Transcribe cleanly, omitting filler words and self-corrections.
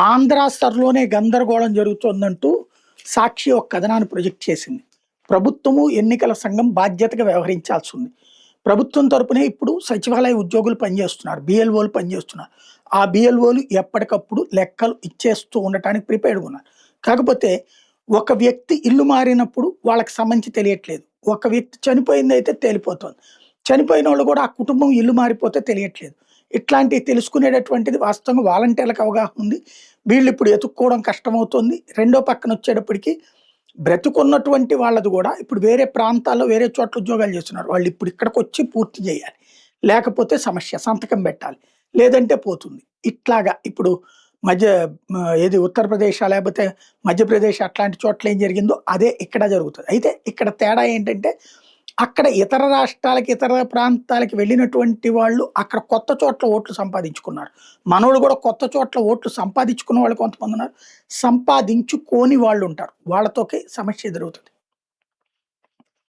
ఆంధ్ర సర్లోనే గందరగోళం జరుగుతోందంటూ సాక్షి ఒక కథనాన్ని ప్రొజెక్ట్ చేసింది. ప్రభుత్వము, ఎన్నికల సంఘం బాధ్యతగా వ్యవహరించాల్సి ఉంది. ప్రభుత్వం తరపునే ఇప్పుడు సచివాలయ ఉద్యోగులు పనిచేస్తున్నారు. బిఎల్ఓలు పనిచేస్తున్నారు. ఆ బిఎల్ఓలు ఎప్పటికప్పుడు లెక్కలు ఇచ్చేస్తూ ఉండటానికి ప్రిపేర్డ్‌గా ఉన్నారు. కాకపోతే ఒక వ్యక్తి ఇల్లు మారినప్పుడు వాళ్ళకి సంబంధించి తెలియట్లేదు. ఒక వ్యక్తి చనిపోయిందైతే తేలిపోతోంది. చనిపోయినోళ్ళు కూడా ఆ కుటుంబం ఇల్లు మారిపోతే తెలియట్లేదు. ఇట్లాంటివి తెలుసుకునేటటువంటిది వాస్తవంగా వాలంటీర్లకు అవగాహన ఉంది. వీళ్ళిప్పుడు ఎతుక్కోవడం కష్టమవుతుంది. రెండో పక్కనొచ్చేటప్పటికి బ్రతికున్నటువంటి వాళ్ళది గూడా ఇప్పుడు వేరే ప్రాంతాల్లో, వేరే చోట్ల ఉద్యోగాలు చేస్తున్నారు. వాళ్ళిప్పుడు ఇక్కడికొచ్చి పూర్తి జేయాలి. లేకపోతే సమస్య. సంతకం బెట్టాలి. లేదంటే పోతుంది. ఇట్లాగా ఇప్పుడు మధ్య ఏది ఉత్తరప్రదేశా లేపోతే మధ్యప్రదేశ్ అట్లాంటి చోట్ల ఏం జరిగిందో అదే ఇక్కడ జరుగుతది. అయితే ఇక్కడ తేడా ఏంటంటే అక్కడ ఇతర రాష్ట్రాలకి, ఇతర ప్రాంతాలకి వెళ్ళినటువంటి వాళ్ళు అక్కడ కొత్త చోట్ల ఓట్లు సంపాదించుకున్నారు. మనోళ్ళు గూడా కొత్త చోట్ల ఓట్లు సంపాదించుకున్న వాళ్ళు కొంతమందున్నారు. సంపాదించుకోని వాళ్ళుంటారు. వాళ్ళతోకే సమస్య ఎదురవుతది.